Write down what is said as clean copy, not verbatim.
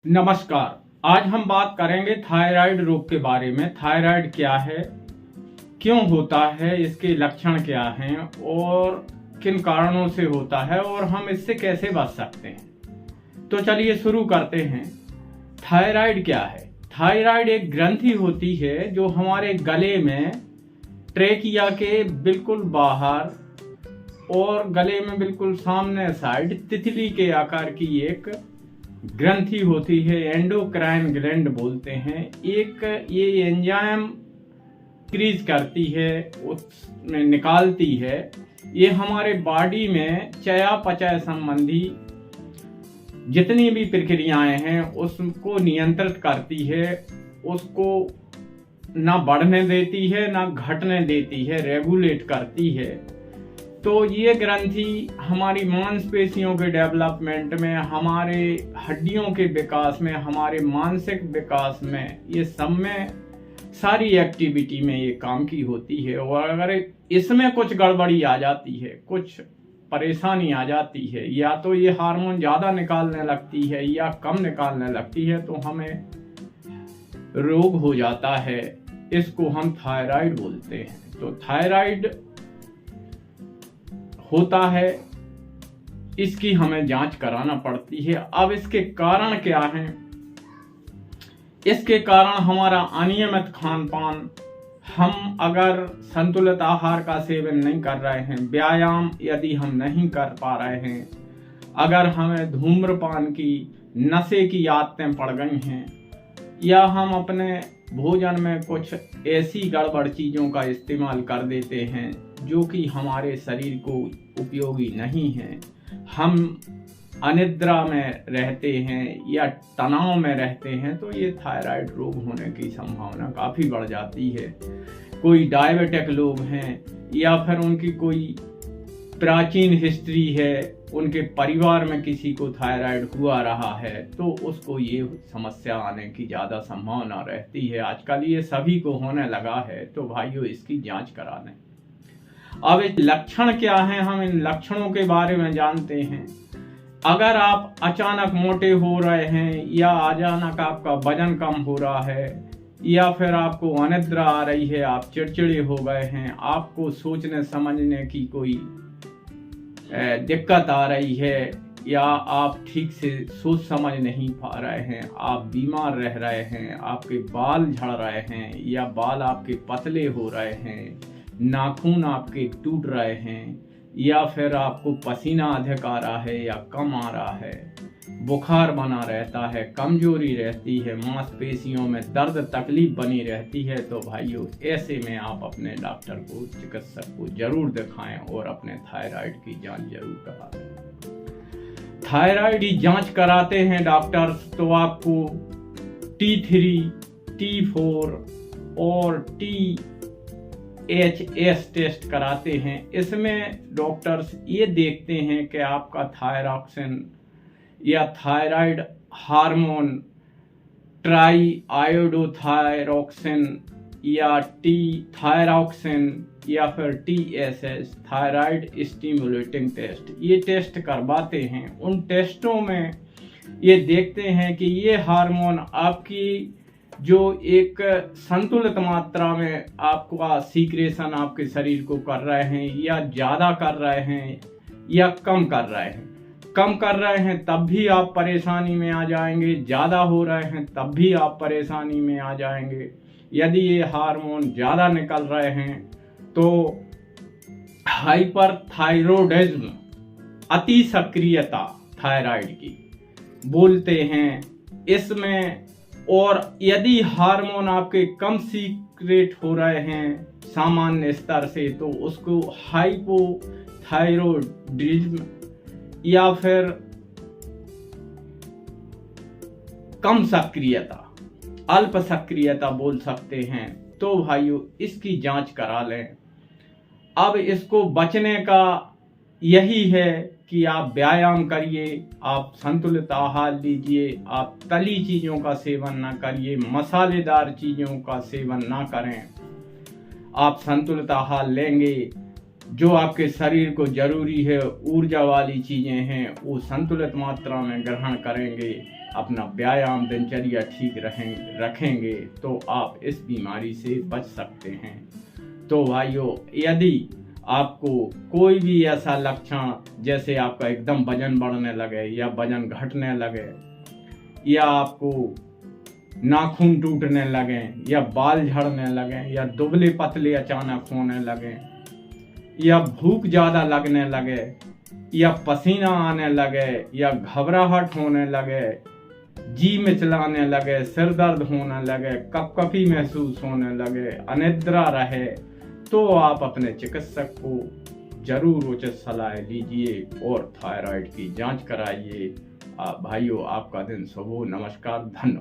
नमस्कार। आज हम बात करेंगे थायराइड रोग के बारे में। थायराइड क्या है, क्यों होता है, इसके लक्षण क्या हैं और किन कारणों से होता है और हम इससे कैसे बच सकते हैं। तो चलिए शुरू करते हैं। थायराइड क्या है? थायराइड एक ग्रंथि होती है जो हमारे गले में ट्रेकिया के बिल्कुल बाहर और गले में बिल्कुल सामने साइड तितली के आकार की एक ग्रंथि होती है। एंडोक्राइन ग्लैंड बोलते हैं। एक ये एंजाइम क्रीज करती है, उसमें निकालती है। ये हमारे बॉडी में चयापचय संबंधी जितनी भी प्रक्रियाएं हैं उसको नियंत्रित करती है, उसको ना बढ़ने देती है ना घटने देती है, रेगुलेट करती है। तो ये ग्रंथि हमारी मांसपेशियों के डेवलपमेंट में, हमारे हड्डियों के विकास में, हमारे मानसिक विकास में, ये सब में सारी एक्टिविटी में ये काम की होती है। और अगर इसमें कुछ गड़बड़ी आ जाती है, कुछ परेशानी आ जाती है, या तो ये हार्मोन ज़्यादा निकालने लगती है या कम निकालने लगती है, तो हमें रोग हो जाता है। इसको हम थायराइड बोलते हैं। तो थायराइड होता है, इसकी हमें जांच कराना पड़ती है। अब इसके कारण क्या हैं? इसके कारण हमारा अनियमित खान पान, हम अगर संतुलित आहार का सेवन नहीं कर रहे हैं, व्यायाम यदि हम नहीं कर पा रहे हैं, अगर हमें धूम्रपान की, नशे की आदतें पड़ गई हैं, या हम अपने भोजन में कुछ ऐसी गड़बड़ चीज़ों का इस्तेमाल कर देते हैं जो कि हमारे शरीर को उपयोगी नहीं है, हम अनिद्रा में रहते हैं या तनाव में रहते हैं, तो ये थायराइड रोग होने की संभावना काफ़ी बढ़ जाती है। कोई डायबिटिक लोग हैं या फिर उनकी कोई प्राचीन हिस्ट्री है, उनके परिवार में किसी को थायराइड हुआ रहा है, तो उसको ये समस्या आने की ज़्यादा संभावना रहती है। आजकल ये सभी को होने लगा है, तो भाइयों इसकी जांच करा लें। अब लक्षण क्या हैं, हम इन लक्षणों के बारे में जानते हैं। अगर आप अचानक मोटे हो रहे हैं, या अचानक आपका वजन कम हो रहा है, या फिर आपको अनिद्रा आ रही है, आप चिड़चिड़े हो गए हैं, आपको सोचने समझने की कोई दिक्कत आ रही है, या आप ठीक से सोच समझ नहीं पा रहे हैं, आप बीमार रह रहे हैं, आपके बाल झड़ रहे हैं, या बाल आपके पतले हो रहे हैं, नाखून आपके टूट रहे हैं, या फिर आपको पसीना अधिक आ रहा है या कम आ रहा है, बुखार बना रहता है, कमजोरी रहती है, मांसपेशियों में दर्द तकलीफ बनी रहती है, तो भाइयों ऐसे में आप अपने डॉक्टर को, चिकित्सक को जरूर दिखाएं और अपने थायराइड की जांच जरूर करा लें। थायराइड की जांच कराते हैं डॉक्टर्स तो आपको T3, T4 और THS टेस्ट कराते हैं। इसमें डॉक्टर्स ये देखते हैं कि आपका थायरॉक्सिन या थायराइड हार्मोन, ट्राई आयोडोथायरॉक्सिन या टी थायरॉक्सिन या फिर TSH, थायराइड स्टिमुलेटिंग टेस्ट, ये टेस्ट करवाते हैं। उन टेस्टों में ये देखते हैं कि ये हार्मोन आपकी जो एक संतुलित मात्रा में आपका सीक्रेशन आपके शरीर को कर रहे हैं, या ज़्यादा कर रहे हैं या कम कर रहे हैं। कम कर रहे हैं तब भी आप परेशानी में आ जाएंगे, ज़्यादा हो रहे हैं तब भी आप परेशानी में आ जाएंगे। यदि ये हार्मोन ज़्यादा निकल रहे हैं तो हाइपरथायरॉयडिज्म, अति सक्रियता थायराइड की बोलते हैं इसमें। और यदि हार्मोन आपके कम सीक्रेट हो रहे हैं सामान्य स्तर से, तो उसको हाइपोथायरॉयडिज्म या फिर कम सक्रियता, अल्प सक्रियता बोल सकते हैं। तो भाइयों इसकी जांच करा लें। अब इसको बचने का यही है कि आप व्यायाम करिए, आप संतुलित आहार लीजिए, आप तली चीज़ों का सेवन ना करिए, मसालेदार चीज़ों का सेवन ना करें। आप संतुलित आहार लेंगे, जो आपके शरीर को जरूरी है, ऊर्जा वाली चीज़ें हैं, वो संतुलित मात्रा में ग्रहण करेंगे, अपना व्यायाम दिनचर्या ठीक रखेंगे तो आप इस बीमारी से बच सकते हैं। तो भाइयों, यदि आपको कोई भी ऐसा लक्षण, जैसे आपका एकदम वजन बढ़ने लगे या वजन घटने लगे या आपको नाखून टूटने लगे या बाल झड़ने लगे या दुबले पतले अचानक होने लगे या भूख ज़्यादा लगने लगे या पसीना आने लगे या घबराहट होने लगे, जी मिचलाने लगे, सिर दर्द होने लगे, कपकपी महसूस होने लगे, अनिद्रा रहे, तो आप अपने चिकित्सक को जरूर उचित सलाह लीजिए और थायराइड की जांच कराइए। भाइयों, आपका दिन शुभ हो। नमस्कार, धन्यवाद।